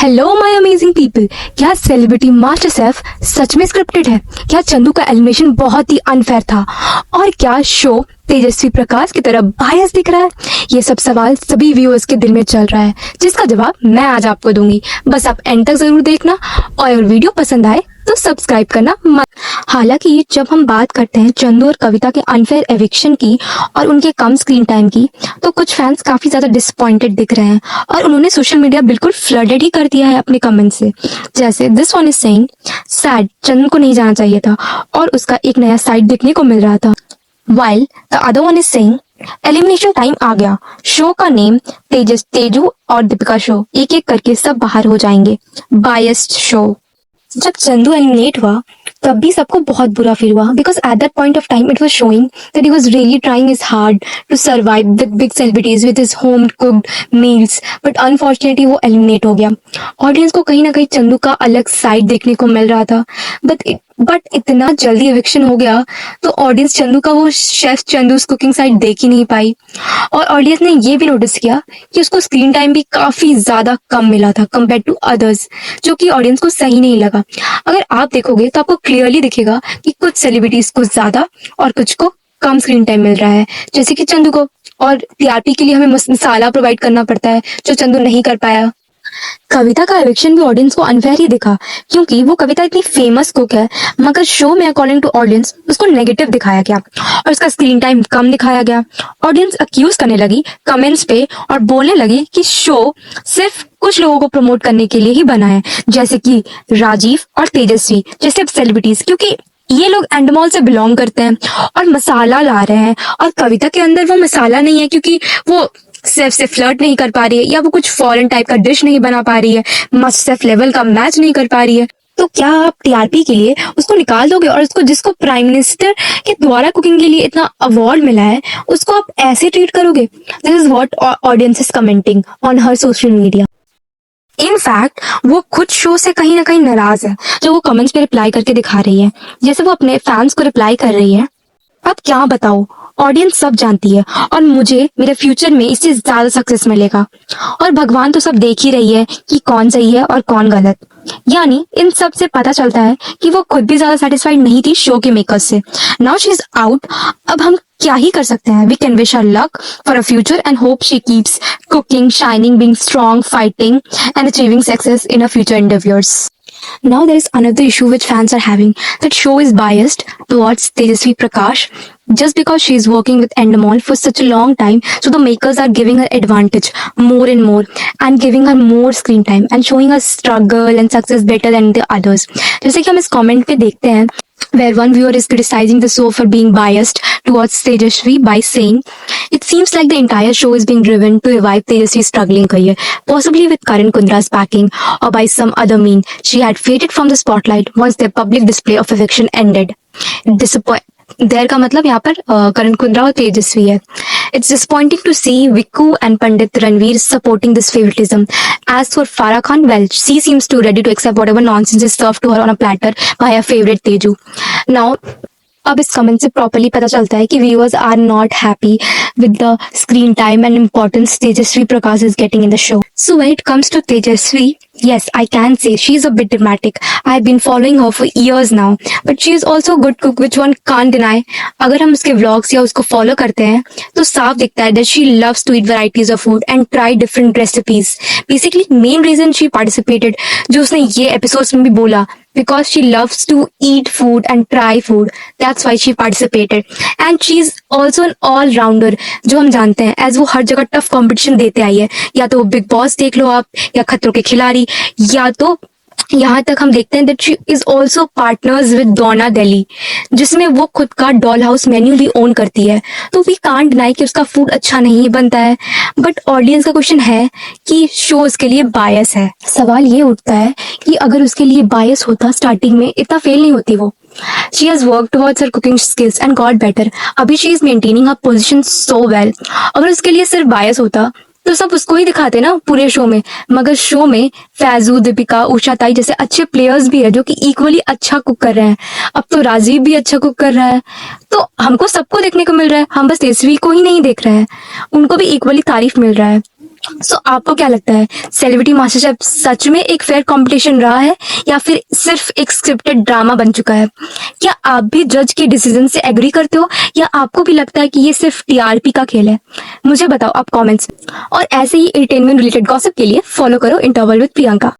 Hello my amazing people. क्या celebrity master chef सच में scripted है? क्या चंदू का एलिमिनेशन बहुत ही अनफेयर था? और क्या शो तेजस्वी प्रकाश की तरह बायस दिख रहा है? ये सब सवाल सभी व्यूअर्स के दिल में चल रहा है, जिसका जवाब मैं आज आपको दूंगी। बस आप एंड तक जरूर देखना और अगर वीडियो पसंद आए तो सब्सक्राइब करना मत। हालांकि जब हम बात करते हैं चंदू और कविता के अनफेयर एविक्शन की और उनके कम स्क्रीन टाइम की, तो कुछ फैंस काफी ज्यादा डिसअपॉइंटेड दिख रहे हैं और उन्होंने सोशल मीडिया बिल्कुल फ्लडेड ही कर दिया है अपने कमेंट से। जैसे this one is saying sad, Chandu को नहीं जाना चाहिए था और उसका एक नया साइड देखने को मिल रहा था। While the other one is saying elimination time आ गया, शो का नेम तेजू और दीपिका शो, एक एक करके सब बाहर हो जाएंगे। Biased show. जब चंदू एलिमिनेट हुआ तब भी सबको बहुत बुरा फील हुआ, because at that point of time it was showing that he was really trying his hard to survive with big celebrities with his home cooked meals, but unfortunately वो eliminate हो गया। ऑडियंस को कहीं ना कहीं चंदू का अलग साइड देखने को मिल रहा था, बट इतना जल्दी एविक्शन हो गया तो ऑडियंस चंदू का वो शेफ चंदू's कुकिंग साइड देख ही नहीं पाई। और ऑडियंस ने ये भी नोटिस किया कि उसको स्क्रीन टाइम भी काफी ज्यादा कम मिला था कंपेयर टू अदर्स, जो कि ऑडियंस को सही नहीं लगा। अगर आप देखोगे तो आपको क्लियरली दिखेगा कि कुछ सेलिब्रिटीज को ज्यादा और कुछ को कम स्क्रीन टाइम मिल रहा है, जैसे कि चंदू को। और टीआरपी के लिए हमें मसाला प्रोवाइड करना पड़ता है, जो चंदू नहीं कर पाया। कविता का एविक्शन भी ऑडियंस को अनफेयर ही दिखा, क्योंकि वो कविता इतनी फेमस कुक है, मगर शो में अकॉर्डिंग टू ऑडियंस उसको नेगेटिव दिखाया गया और उसका स्क्रीन टाइम कम दिखाया गया। ऑडियंस अक्यूज करने लगी कमेंट्स पे और बोलने लगी कि शो सिर्फ कुछ लोगों को प्रमोट करने के लिए ही बना है, जैसे कि राजीव और तेजस्वी जैसे सेलिब्रिटीज, क्योंकि ये लोग एंडमॉल से बिलोंग करते हैं और मसाला ला रहे हैं और कविता के अंदर वो मसाला नहीं है, क्योंकि वो शेफ से फ्लर्ट नहीं कर पा रही है या वो कुछ फॉरेन टाइप का डिश नहीं बना पा रही है, मस्ट शेफ लेवल का मैच नहीं कर पा रही है। तो क्या आप टीआरपी के लिए उसको निकाल दोगे और उसको, जिसको प्राइम मिनिस्टर के द्वारा कुकिंग के लिए इतना अवार्ड मिला है, उसको आप ऐसे ट्रीट करोगे? This is what audience is commenting on her social media. In fact वो खुद शो से कहीं ना कहीं नाराज है, जो वो कमेंट्स पे रिप्लाई करके दिखा रही है, जैसे वो अपने फैंस को रिप्लाई कर रही है। अब क्या बताओ, ऑडियंस सब जानती है और मुझे मेरे फ्यूचर में इससे ज्यादा सक्सेस मिलेगा, और भगवान तो सब देख ही रही है कि कौन सही है और कौन गलत। यानी इन सब से पता चलता है कि वो खुद भी ज्यादा सेटिस्फाइड नहीं थी शो के मेकर्स से। Now she is out. अब हम क्या ही कर सकते हैं? We can wish her luck for a future and hope she keeps cooking, shining, being strong, fighting, and achieving success in her future endeavors. Now there is another issue which fans are having, that show is biased towards Tejasvi Prakash just because she is working with Endemol for such a long time, so the makers are giving her advantage more and more and giving her more screen time and showing her struggle and success better than the others. जैसे कि हम इस comment पे देखते हैं where one viewer is criticizing the show for being biased towards Tejasvi by saying it seems like the entire show is being driven to revive Tejasvi's struggling career, possibly with Karan Kundra's backing or by some other mean. She had faded from the spotlight once their public display of affection ended. देर का मतलब यहाँ पर करण कुंद्रा और तेजस्वी है। It's disappointing to see Viku and Pandit Ranveer supporting this favoritism. As for Farah Khan, well, she seems too ready to accept whatever nonsense is served to her on a platter by her favorite Teju. Now, अब इस comment से properly पता चलता है कि viewers are not happy with the screen time and importance Tejasswi Prakash is getting in the show. So when it comes to Tejasswi, yes, I can say she is a bit dramatic. I've been following her for years now, but she is also a good cook, which one can't deny. अगर हम उसके vlogs या उसको follow करते हैं तो साफ दिखता है that she loves to eat varieties of food and try different recipes. Basically, main reason she participated, जो उसने ये episodes में भी बोला, because she loves to eat food and try food. That's why she participated. And she is also an all-rounder, जो हम जानते हैं, as वो हर जगह tough competition देते आई है, या तो बिग बॉस देख लो आप, या खतरों के खिलाड़ी, या तो यहाँ तक हम देखते हैं that she is also partners with Donna Delhi, जिसमें वो खुद का डॉल हाउस मेन्यू भी ओन करती है। तो वी कांट डिनाई कि उसका फूड अच्छा नहीं बनता है, बट ऑडियंस का क्वेश्चन है कि शो उसके लिए बायस है। सवाल ये उठता है कि अगर उसके लिए बायस होता स्टार्टिंग में, इतना फेल नहीं होती वो। She has worked towards her cooking skills and got better. अभी she is maintaining her position so well. अगर उसके लिए सिर्फ बायस होता तो सब उसको ही दिखाते ना पूरे शो में, मगर शो में फैजू, दीपिका, उषा ताई जैसे अच्छे प्लेयर्स भी है जो कि इक्वली अच्छा कुक कर रहे हैं। अब तो राजीव भी अच्छा कुक कर रहा है, तो हमको सबको देखने को मिल रहा है, हम बस तेजस्वी को ही नहीं देख रहे हैं, उनको भी इक्वली तारीफ मिल रहा है। सो आपको क्या लगता है, सेलिब्रिटी मास्टर शेफ सच में एक फेयर कंपटीशन रहा है या फिर सिर्फ एक स्क्रिप्टेड ड्रामा बन चुका है? क्या आप भी जज के डिसीजन से एग्री करते हो या आपको भी लगता है कि ये सिर्फ टीआरपी का खेल है? मुझे बताओ आप कमेंट्स में। और ऐसे ही एंटरटेनमेंट रिलेटेड गॉसिप के लिए फॉलो करो इंटरवल विद प्रियंका।